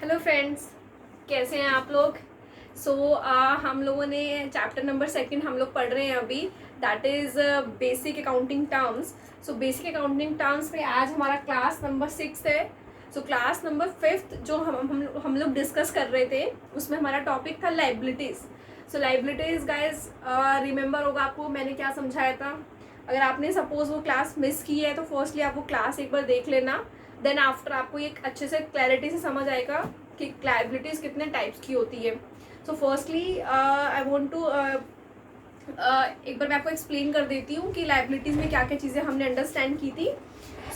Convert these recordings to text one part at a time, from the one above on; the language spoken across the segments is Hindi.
हेलो फ्रेंड्स, कैसे हैं आप लोग। हम लोगों ने चैप्टर नंबर 2 हम लोग पढ़ रहे हैं अभी, that is basic accounting terms. Basic accounting terms में आज हमारा क्लास नंबर 6 है। क्लास नंबर 5 जो हम लोग डिस्कस कर रहे थे उसमें हमारा टॉपिक था लाइबिलिटीज़। लाइबिलिटीज़ गाइज रिमेंबर होगा आपको मैंने क्या समझाया था। अगर आपने सपोज वो क्लास मिस की है तो फर्स्टली आप वो क्लास एक बार देख लेना, देन आफ्टर आपको एक अच्छे से क्लैरिटी से समझ आएगा कि लायबिलिटीज़ कितने टाइप्स की होती है। फर्स्टली आई वांट टू एक बार मैं आपको एक्सप्लेन कर देती हूँ कि लायबिलिटीज़ में क्या क्या चीज़ें हमने अंडरस्टैंड की थी।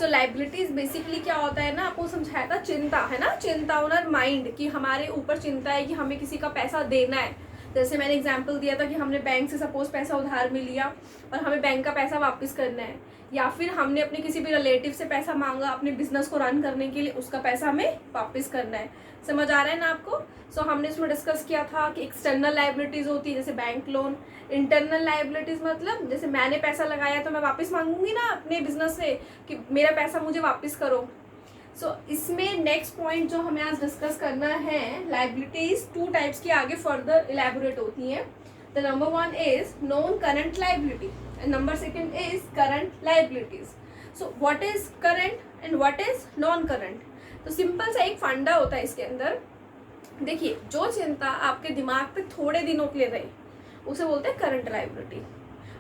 लायबिलिटीज़ बेसिकली क्या होता है ना, आपको समझाया था चिंता है ना, चिंता ऑन माइंड कि हमारे ऊपर चिंता है कि हमें किसी का पैसा देना है। जैसे मैंने एग्जांपल दिया था कि हमने बैंक से सपोज पैसा उधार में लिया और हमें बैंक का पैसा वापस करना है, या फिर हमने अपने किसी भी रिलेटिव से पैसा मांगा अपने बिजनेस को रन करने के लिए, उसका पैसा हमें वापस करना है। समझ आ रहा है ना आपको। हमने इसमें डिस्कस किया था कि एक्सटर्नल लायबिलिटीज़ होती है जैसे बैंक लोन। इंटरनल लायबिलिटीज़ मतलब जैसे मैंने पैसा लगाया तो मैं वापस मांगूंगी ना अपने बिजनेस से कि मेरा पैसा मुझे वापस करो। इसमें नेक्स्ट पॉइंट जो हमें आज डिस्कस करना है, लायबिलिटीज 2 टाइप्स की आगे फर्दर इलेबोरेट होती हैं। The number 1 is non current liability and number 2 is current liabilities. What is current and what is non current. तो सिंपल सा एक फंडा होता है इसके अंदर। देखिए, जो चिंता आपके दिमाग पे थोड़े दिनों के लिए रहे उसे बोलते हैं करंट लायबिलिटी,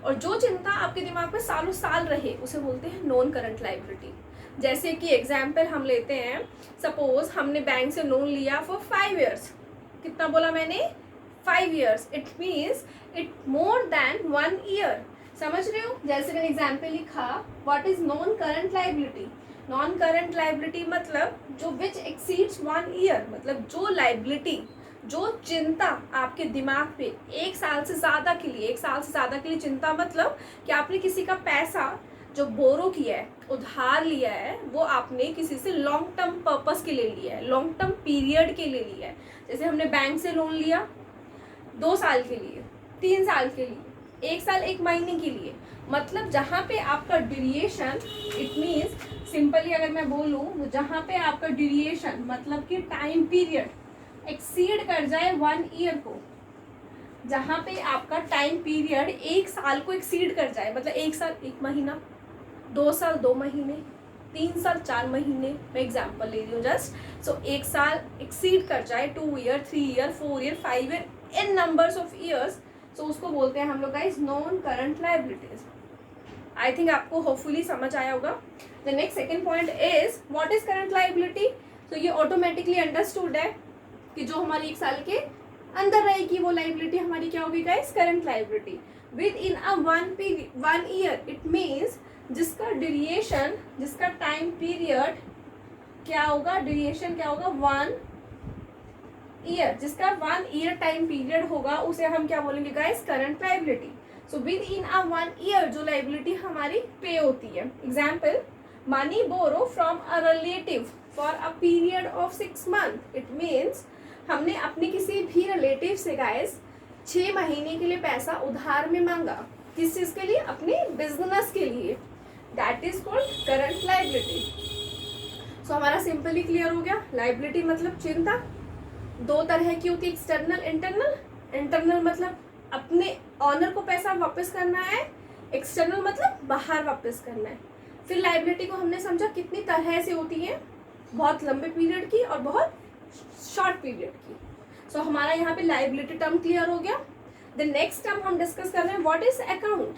और जो चिंता आपके दिमाग पे सालों साल रहे उसे बोलते हैं नॉन करंट लायबिलिटी। जैसे कि एग्जाम्पल हम लेते हैं, सपोज हमने बैंक से लोन लिया फॉर 5 ईयर्स। कितना बोला मैंने? 5 years. It means it more than 1 year. समझ रहे हो? जैसे मैंने एग्जाम्पल लिखा, what is non current liability. Non current liability मतलब जो विच एक्सीड्स 1 ईयर, मतलब जो लायबिलिटी, जो चिंता आपके दिमाग पे 1 साल से ज़्यादा के लिए, 1 साल से ज़्यादा के लिए चिंता मतलब कि आपने किसी का पैसा जो बोरो किया है, उधार लिया है, वो आपने किसी से लॉन्ग टर्म पर्पस के लिए लिया है, लॉन्ग टर्म पीरियड के लिए लिया है। जैसे हमने बैंक से लोन लिया 2 साल के लिए, 3 साल के लिए, 1 साल 1 महीने के लिए, मतलब जहाँ पे आपका ड्यूरेशन, इट मीन्स सिंपली अगर मैं बोलूँ तो जहाँ पे आपका ड्यूरेशन मतलब कि टाइम पीरियड एक्सीड कर जाए 1 ईयर को, जहाँ पे आपका टाइम पीरियड 1 साल को एक्सीड कर जाए, मतलब 1 साल 1 महीना, 2 साल 2 महीने, 3 साल 4 महीने, मैं एग्जाम्पल ले रही हूँ जस्ट। 1 साल एक्सीड कर जाए 2 year, 3 year, 4 year, 5 year, in numbers of years, उसको बोलते हैं हम लोग guys non current liabilities. I think आपको होपफुली समझ आया होगा। The next second point is what is current liability. ये ऑटोमेटिकली अंडरस्टूड है कि जो हमारी 1 साल के अंदर रहेगी वो लायबिलिटी हमारी क्या होगी guys, current liability. Within a 1 year, it means जिसका ड्यूरेशन, जिसका टाइम पीरियड क्या होगा, ड्यूरेशन क्या होगा 1 ईयर, जिसका 1 ईयर टाइम पीरियड होगा उसे हम क्या बोलेंगे guys, current liability. Within a 1 year जो लायबिलिटी हमारी पे होती है, example money borrow from a relative for a period of 6 month. It means हमने अपने किसी भी रिलेटिव से गाइस 6 महीने के लिए पैसा उधार में मांगा, किस चीज़ के लिए, अपने बिजनेस के लिए, that is called current liability. हमारा सिंपली क्लियर हो गया, लायबिलिटी मतलब चिंता 2 तरह की होती है, एक्सटर्नल, इंटरनल। इंटरनल मतलब अपने ऑनर को पैसा वापस करना है, एक्सटर्नल मतलब बाहर वापस करना है। फिर लायबिलिटी को हमने समझा कितनी तरह से होती है, बहुत लंबे पीरियड की और बहुत शॉर्ट पीरियड की। हमारा यहाँ पे लायबिलिटी टर्म क्लियर हो गया। द नेक्स्ट टर्म हम डिस्कस कर रहे हैं, व्हाट इज अकाउंट।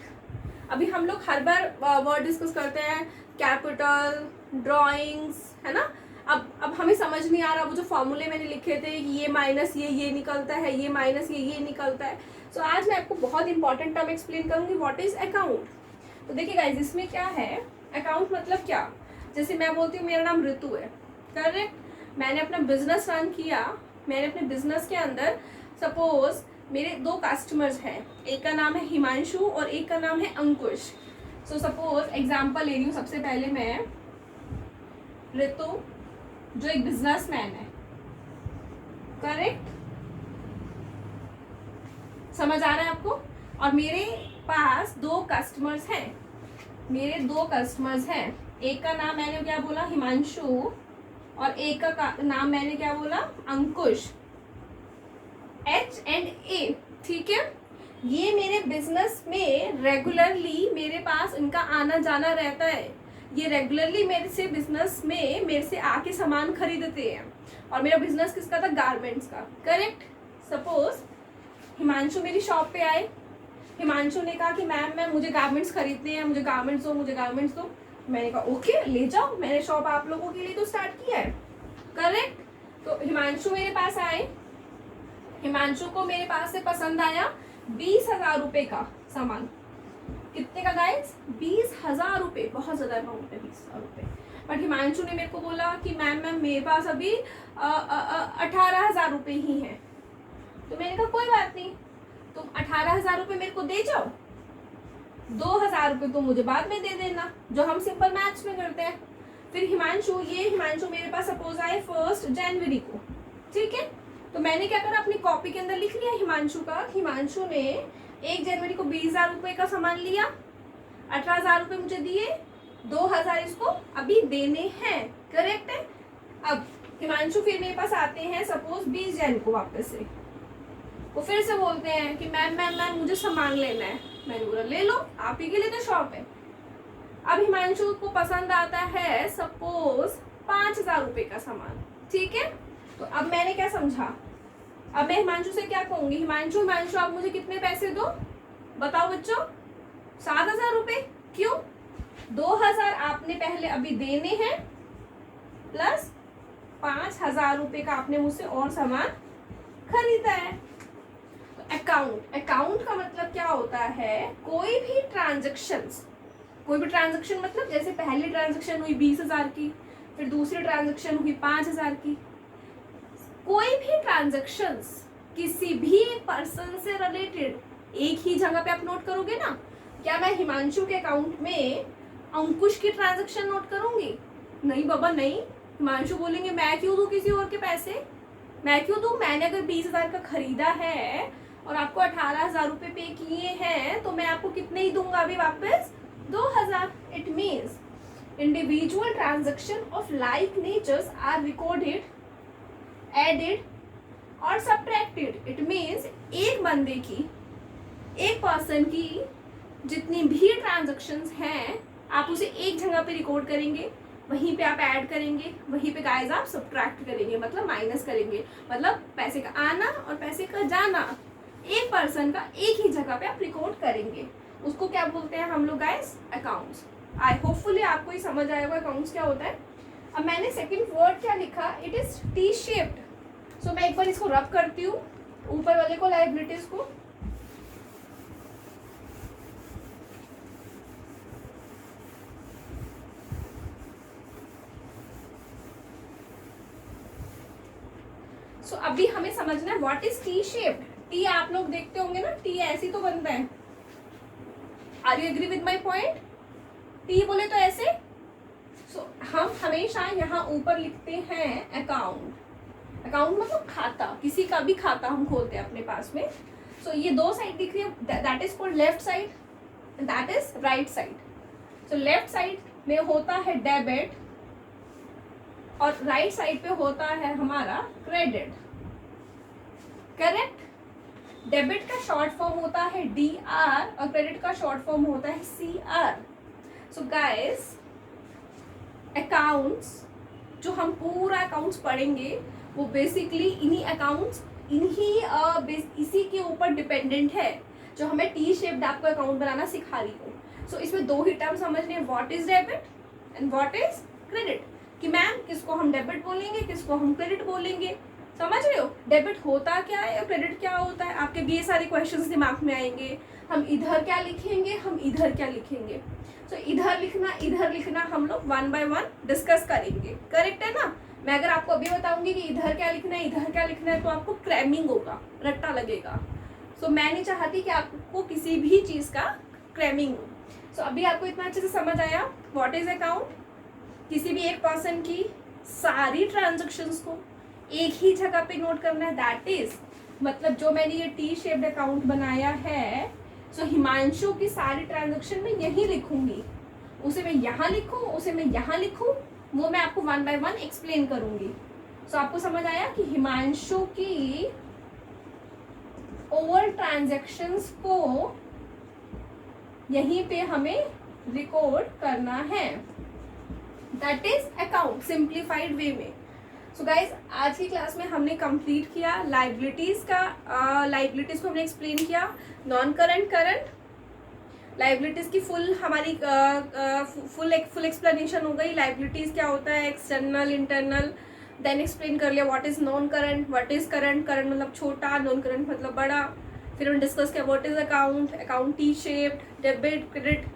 अभी हम लोग हर बार वर्ड डिस्कस करते हैं, कैपिटल, ड्राइंग्स, है ना। अब हमें समझ नहीं आ रहा, वो जो फॉर्मूले मैंने लिखे थे कि ये माइनस ये निकलता है, ये माइनस ये निकलता है। आज मैं आपको बहुत इंपॉर्टेंट टर्म एक्सप्लेन करूंगी, व्हाट इज अकाउंट। तो देखिए गाइस, इसमें क्या है, अकाउंट मतलब क्या, जैसे मैं बोलती हूँ मेरा नाम ऋतु है, करेक्ट, मैंने अपना बिजनेस रन किया, मैंने अपने बिजनेस के अंदर सपोज मेरे 2 कस्टमर्स हैं, एक का नाम है हिमांशु और एक का नाम है अंकुश। सपोज एग्जांपल ले रही हूँ, सबसे पहले मैं ऋतु जो एक बिजनेसमैन है, करेक्ट, समझ आ रहा है आपको। और मेरे पास 2 कस्टमर्स हैं, मेरे 2 कस्टमर्स हैं, एक का नाम मैंने क्या बोला, हिमांशु, और एक का नाम मैंने क्या बोला, अंकुश, H&A, ठीक है। ये मेरे बिजनेस में रेगुलरली मेरे पास इनका आना जाना रहता है, ये रेगुलरली मेरे से बिजनेस में मेरे से आके सामान खरीदते हैं। और मेरा बिजनेस किसका था, गारमेंट्स का, करेक्ट। सपोज हिमांशु मेरी शॉप पे आए, हिमांशु ने कहा कि मैम मुझे गारमेंट्स खरीदने हैं, मुझे गारमेंट्स दो, मुझे गारमेंट्स दो। मैंने कहा ओके ले जाओ, मैंने शॉप आप लोगों के लिए तो स्टार्ट किया है, करेक्ट। तो हिमांशु मेरे पास आए, हिमांशु को मेरे पास से पसंद आया 20,000 रुपए का सामान। कितने का गाइस, 20,000 रुपए, बहुत ज्यादा अमाउंट है 20,000 रुपए। बट हिमांशु ने मेरे को बोला कि मैम मेरे पास अभी 18,000 रुपए ही हैं। तो मैंने कहा कोई बात नहीं, तुम 18,000 रुपए मेरे को दे जाओ, 2,000 रुपए तो मुझे बाद में दे देना, जो हम सिंपल मैथ्स में करते हैं। फिर हिमांशु मेरे पास सपोज आए 1 जनवरी को, ठीक है। तो मैंने क्या करा, अपनी कॉपी के अंदर लिख लिया हिमांशु का, हिमांशु ने 1 जनवरी को 20,000 रुपए का सामान लिया, 18,000 रुपए मुझे दिए, 2,000 इसको अभी देने हैं, करेक्ट है। अब हिमांशु फिर मेरे पास आते हैं सपोज 20 जनवरी को वापस से, वो फिर से बोलते हैं कि मैम मुझे सामान लेना है। मैंने बोला ले लो, आप ही के लिए तो शॉप है। अब हिमांशु को पसंद आता है सपोज 5,000 रुपए का सामान, ठीक है। तो अब मैंने क्या समझा, अब मैं हिमांशु से क्या कहूंगी, हिमांशु आप मुझे कितने पैसे दो, बताओ बच्चों, 7,000 रुपए। क्यों, 2,000 आपने पहले अभी देने हैं, प्लस 5,000 रुपए का आपने मुझसे और सामान खरीदा है। तो अकाउंट का मतलब क्या होता है, कोई भी ट्रांजेक्शन मतलब जैसे पहली ट्रांजेक्शन हुई 20,000 की, फिर दूसरी ट्रांजेक्शन हुई 5,000 की, कोई भी ट्रांजैक्शंस किसी भी पर्सन से रिलेटेड एक ही जगह पे आप नोट करोगे ना। क्या मैं हिमांशु के अकाउंट में अंकुश की ट्रांजैक्शन नोट करूंगी, नहीं बाबा नहीं। हिमांशु बोलेंगे मैं क्यों दूं किसी और के पैसे, मैं क्यों दूं, मैंने अगर 20,000 का खरीदा है और आपको 18,000 रुपए पे किए हैं, तो मैं आपको कितने ही दूंगा अभी वापस, 2,000। It means individual transaction of like natures are recorded, added और सब्ट्रैक्टेड। इट मीन्स एक बंदे की, एक पर्सन की जितनी भी ट्रांजैक्शंस हैं, आप उसे एक जगह पे रिकॉर्ड करेंगे, वहीं पे आप ऐड करेंगे, वहीं पे गाइस आप सब्ट्रैक्ट करेंगे, मतलब माइनस करेंगे, मतलब पैसे का आना और पैसे का जाना एक पर्सन का एक ही जगह पे आप रिकॉर्ड करेंगे। उसको क्या बोलते हैं हम लोग गाइस, अकाउंट्स। आई होपफुली आपको ही समझ आएगा अकाउंट्स क्या होता है। अब मैंने सेकंड वर्ड क्या लिखा, इट इज टी शेप्ड। सो मैं एक बार इसको रब करती हूँ ऊपर वाले को, लायबिलिटीज को। सो अभी हमें समझना है what is T shaped. T आप लोग देखते होंगे ना, टी ऐसी तो बनता है। Are you agree with my point, T बोले तो ऐसे। सो हम हमेशा यहाँ ऊपर लिखते हैं अकाउंट। अकाउंट मतलब खाता, किसी का भी खाता हम खोलते हैं अपने पास में। सो ये दो साइड दिख रही है, that is called left side, that is right side. So left side में होता है डेबिट और राइट साइड पे होता है हमारा क्रेडिट, करेक्ट। डेबिट का शॉर्ट फॉर्म होता है DR और क्रेडिट का शॉर्ट फॉर्म होता है CR। सो गाइस, अकाउंट्स जो हम पूरा अकाउंट्स पढ़ेंगे वो बेसिकली इन्हीं अकाउंट्स, इसी के ऊपर डिपेंडेंट है, जो हमें टी शेप्ड आपको अकाउंट बनाना सिखा रही हूँ। सो इसमें दो ही टर्म समझने हैं, what is debit and what is credit. कि मैम किसको हम डेबिट बोलेंगे, किसको हम क्रेडिट बोलेंगे, समझ रहे हो। डेबिट होता क्या है और क्रेडिट क्या होता है, आपके भी ये सारे क्वेश्चंस दिमाग में आएंगे। हम इधर क्या लिखेंगे, हम इधर क्या लिखेंगे। सो इधर लिखना हम लोग 1 by 1 डिस्कस करेंगे, करेक्ट है ना। मैं अगर आपको अभी बताऊंगी कि इधर क्या लिखना है, इधर क्या लिखना है, तो आपको क्रैमिंग होगा, रट्टा लगेगा। सो मैं नहीं चाहती कि आपको किसी भी चीज़ का क्रैमिंग हो। सो अभी आपको इतना अच्छे से समझ आया व्हाट इज अकाउंट। किसी भी एक पर्सन की सारी ट्रांजेक्शन्स को एक ही जगह पे नोट करना है, दैट इज मतलब जो मैंने ये टी शेप्ड अकाउंट बनाया है, सो हिमांशु की सारी ट्रांजेक्शन में यहीं लिखूंगी, उसे मैं यहाँ लिखूँ, उसे मैं यहाँ लिखूँ, वो मैं आपको वन बाय वन एक्सप्लेन करूंगी। सो आपको समझ आया कि हिमांशु की ओवर ट्रांजैक्शंस को यहीं पे हमें रिकॉर्ड करना है, that is account simplified way में। सो गाइज आज की क्लास में हमने कंप्लीट किया लाइबिलिटीज का, लाइबिलिटीज को हमने एक्सप्लेन किया, नॉन करंट, करंट, लाइबिलिटीज की फुल हमारी फुल एक्सप्लेनेशन हो गई। लाइबिलिटीज क्या होता है, एक्सटर्नल, इंटरनल, देन एक्सप्लेन कर लिया what is non current, what is current, current मतलब छोटा, नॉन करंट मतलब बड़ा। फिर हमने डिस्कस किया what is account, account T shaped, debit, credit,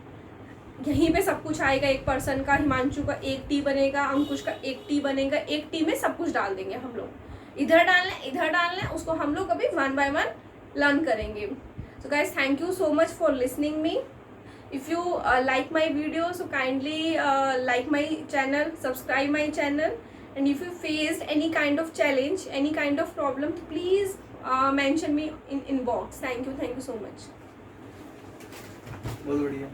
यहीं पे सब कुछ आएगा। एक पर्सन का, हिमांशु का एक टी बनेगा, अंकुश का एक टी बनेगा, एक टी में सब कुछ डाल देंगे हम लोग, इधर डालना है, उसको हम लोग अभी वन बाय वन लर्न करेंगे। So guys thank you so much for listening me. If you like my video, so kindly like my channel, subscribe my channel, and if you faced any kind of challenge, any kind of problem, please mention me in inbox. Thank you so much. बहुत बढ़िया।